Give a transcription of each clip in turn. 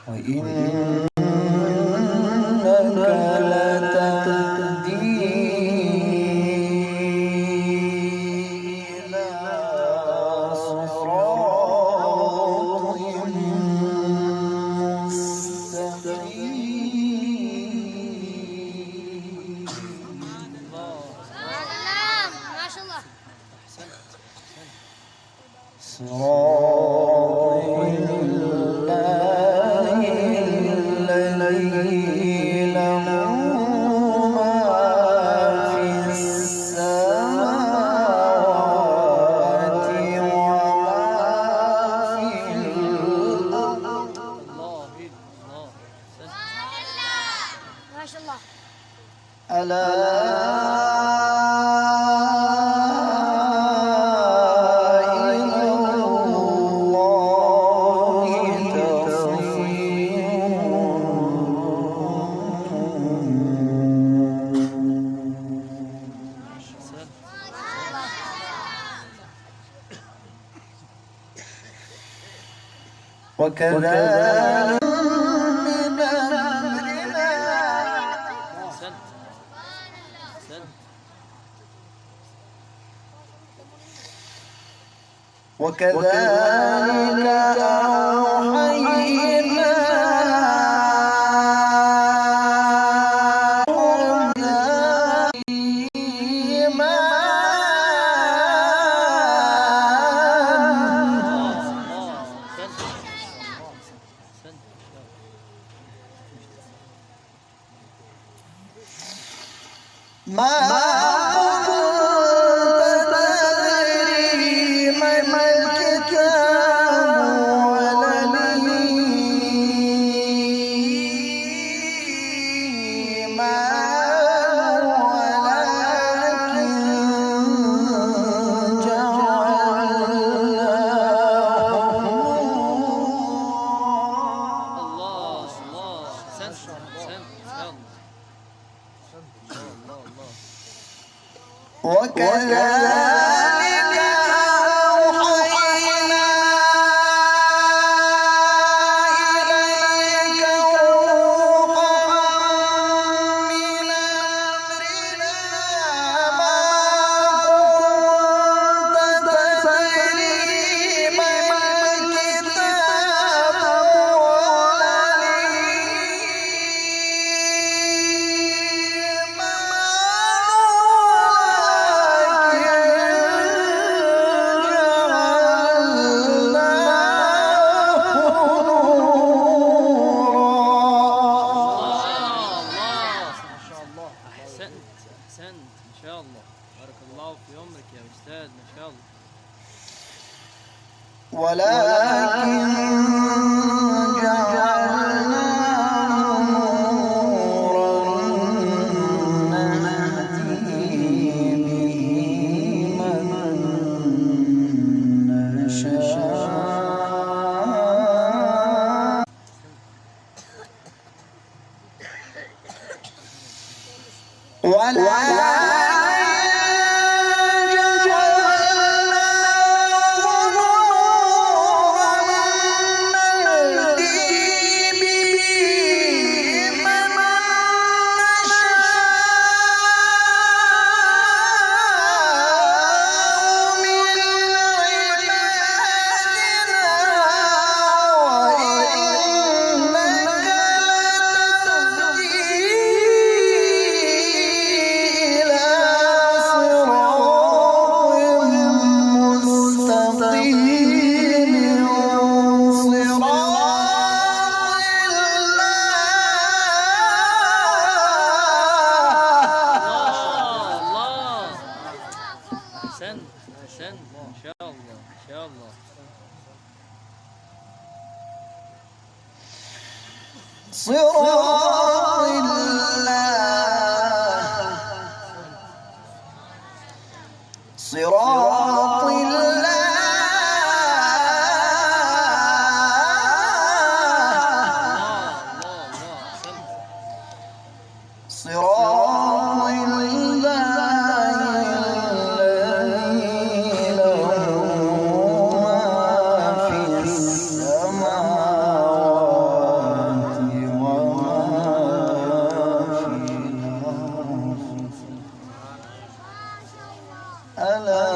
وإنك لتهدي إلى صراط مستقيم. ما شاء الله. صراط الله الذي له ما في السماوات وما في الأرض. ما شاء الله. ألا وكذلك من أمرنا وكذلك أوحينا ما كنت تدري ما الكتاب ولا الإيمان ولكن جعلناه وكذلك أوحينا إليك روحا من أمرنا ما كنت تدري ما الكتاب ولا أحسنت ما شاء الله. بارك الله في عمرك يا أستاذ ما شاء الله. ولكن جعلناه نورا نهدي به من نشاء أحسنت ما شاء الله ما شاء الله. صراط الله صراط الله صراط الله الذي له ما في السماوات ألا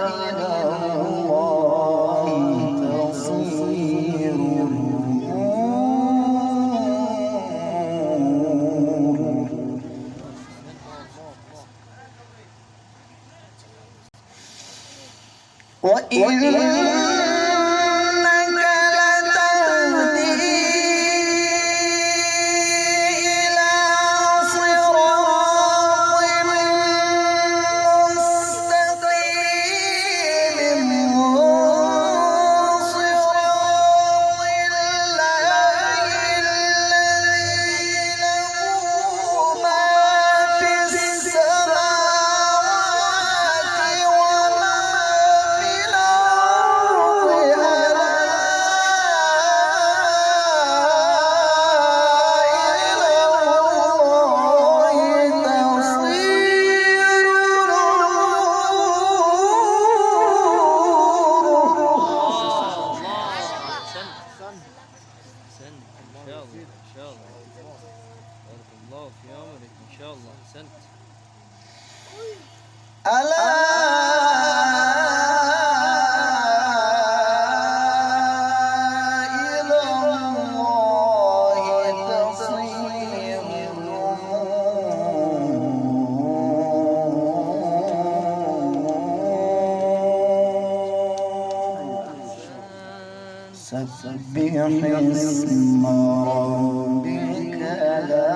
إلى الله تصير الأمور وإنك لتهدي إلى صراط مستقيم صراط الله الذي له ما في السماوات وما في الأرض ألا إلى الله تصير الأمور. أحسنت إن شاء الله إن شاء الله. بارك الله في عمرك إن شاء الله. أحسنت. ألا إلى الله تصير الأمور. سبح اسم ربك الأعلى.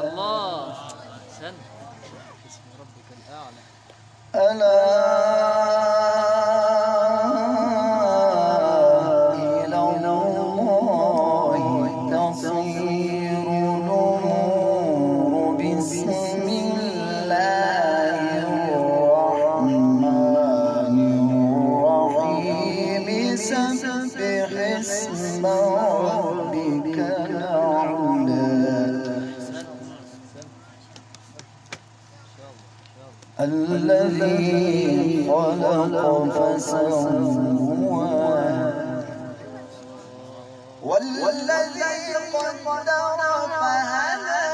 الله. أحسنت. اسم ربك الأعلى. ألا إلى الله تصير الأمور. بسم الله الرحمن الرحيم. سبح اسم ربك الأعلى الذي خلق فسوى والذي قدر فهدى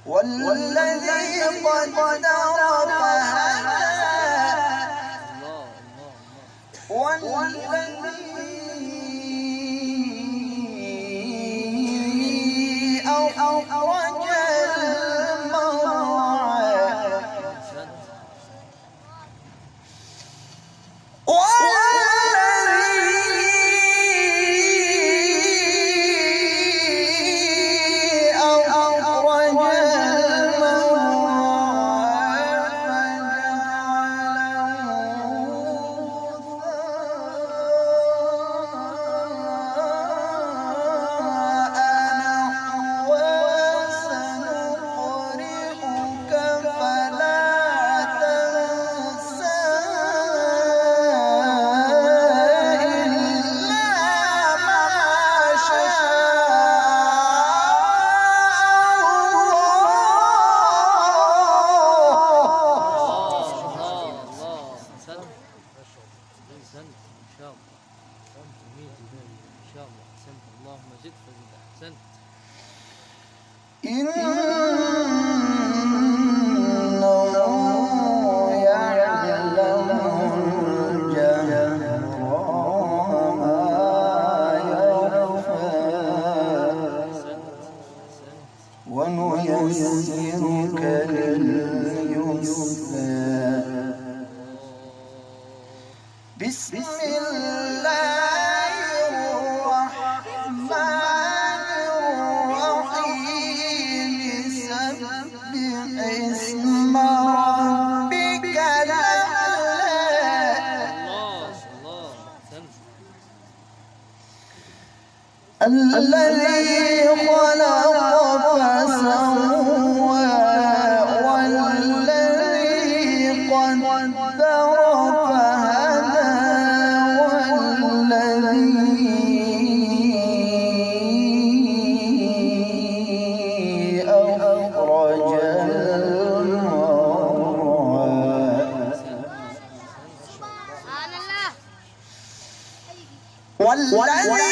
والذي قدر فهدى والذي أخرج المرعى ونيسرك لليسرى. بسم الله الرحمن الرحيم. سبح اسم ربك الأعلى الذي خلق فسوى والذي قدر فهدى والذي أخرج المرعى والذي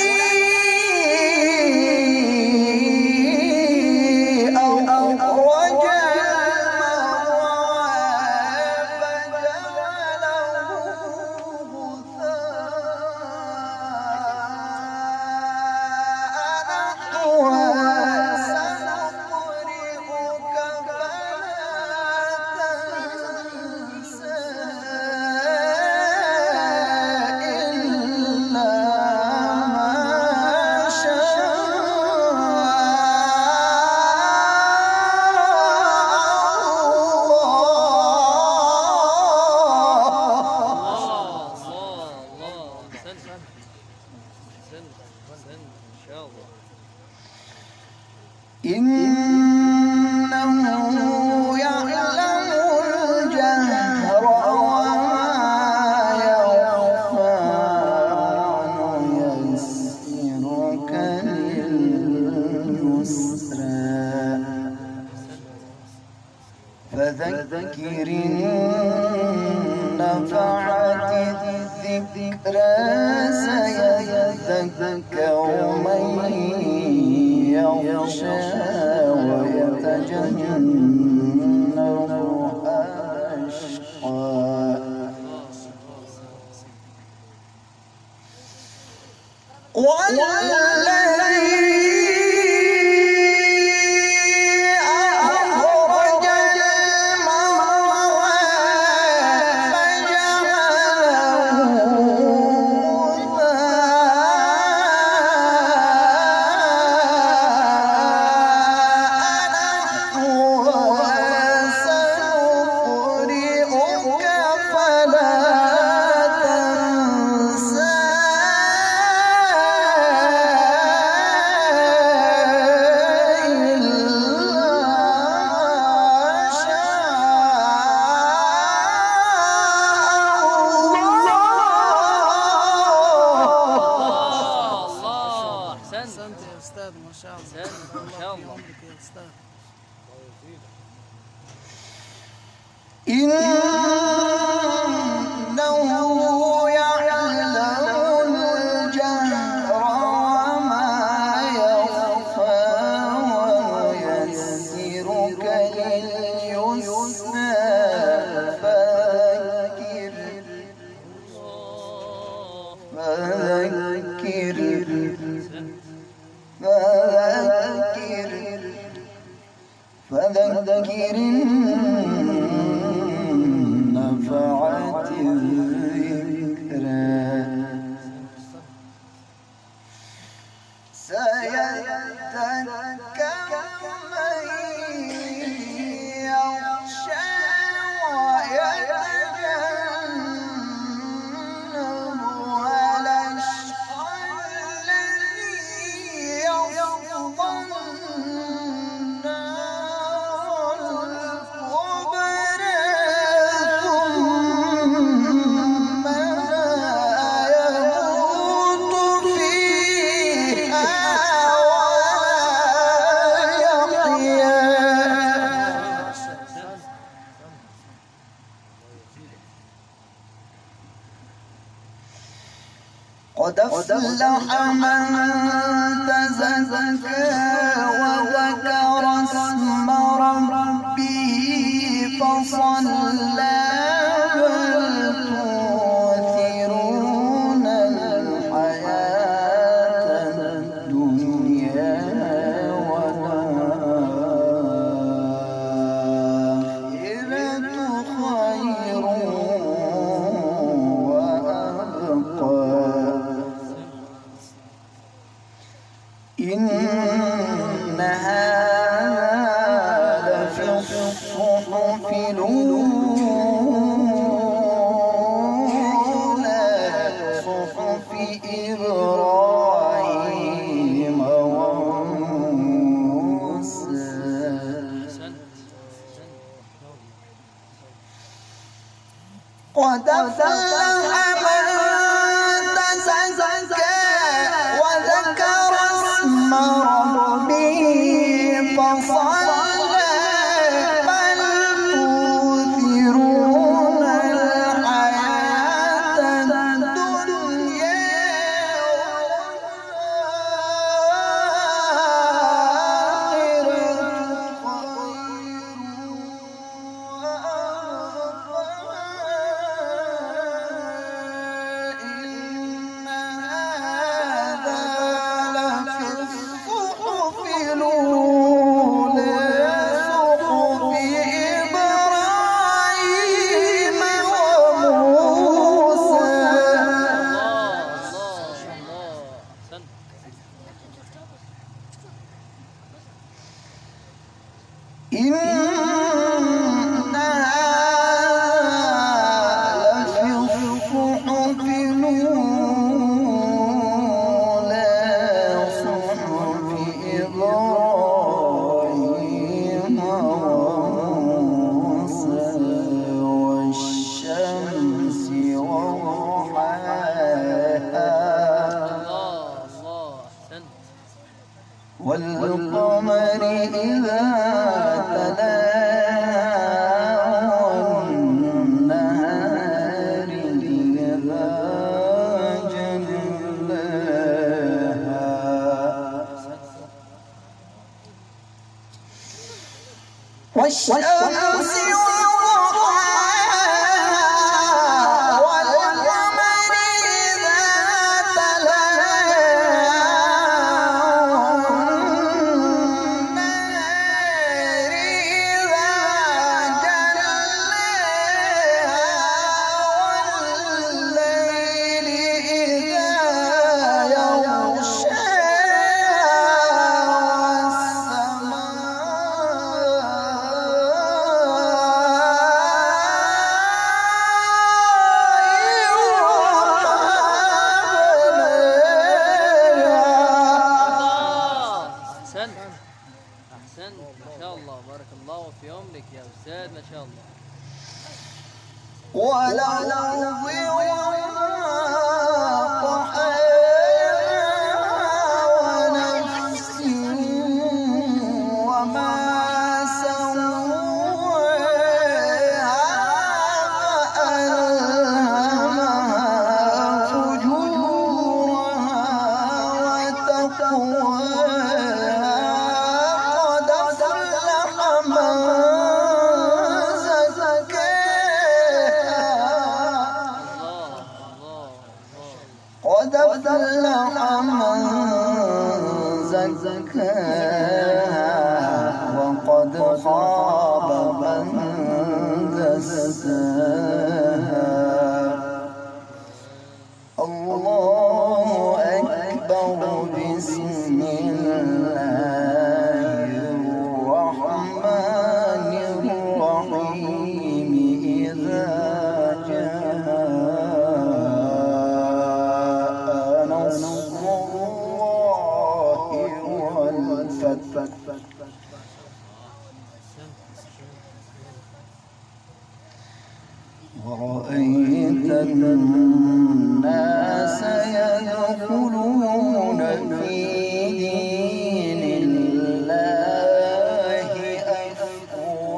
فذكر إن نفعت الذكرى سيذكر من يخشى ويتجنبها الأشقى إنه يعلم الجهر وما يخفى وييسرك لليسرى فذكر نفعت الذكرى سيذكر من يخشى ويتجنبها الأشقى الذي يصلى قد أفلح من تزكى وذكر اسم ربه فصلى بل تؤثرون الحياة الدنيا والآخرة خير وأبقى إن هذا لفي الصحف الأولى صحف إبراهيم وموسى قد أفلح من تزكى وذكر اسم ربه فصلى بل تؤثرون الحياة الدنيا والقمر إذا تلاها والنهار إذا جلاها والشمس وضحاها والقمر إذا تلاها والنهار إذا جلاها والليل إذا أحسنت أحسنت ما شاء الله بارك الله في عمرك يا أستاذ ما شاء الله. والأرض وما ونفس وما سواها فألهمها فجورها وتقواها قد أفلح من زكاها قد أفلح من زكاها وقد خاب من دساها. الله أكبر بسم الله الرحمن الرحيم إذا جاء نصر الله والفتح ورأيت الناس يدخلون في دين الله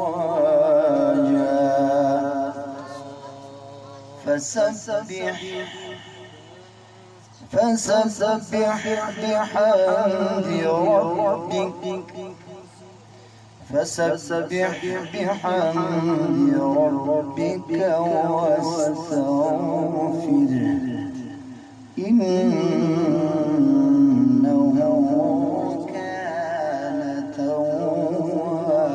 أفواجا فسبح بحمد ربك فسبح بحمد ربك واستغفره إنه كان توابا.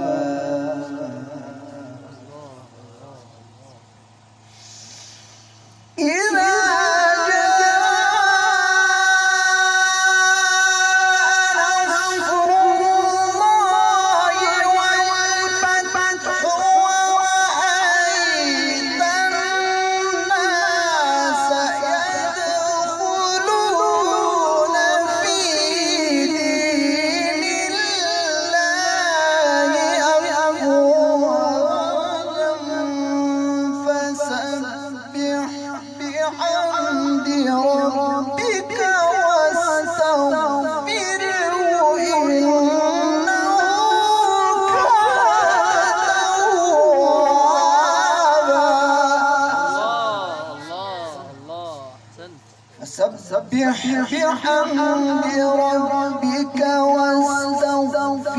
إذا بحمد ربك واستغفره إنه كان توابا. الله أحسنت. فسبح بحمد ربك واستغفره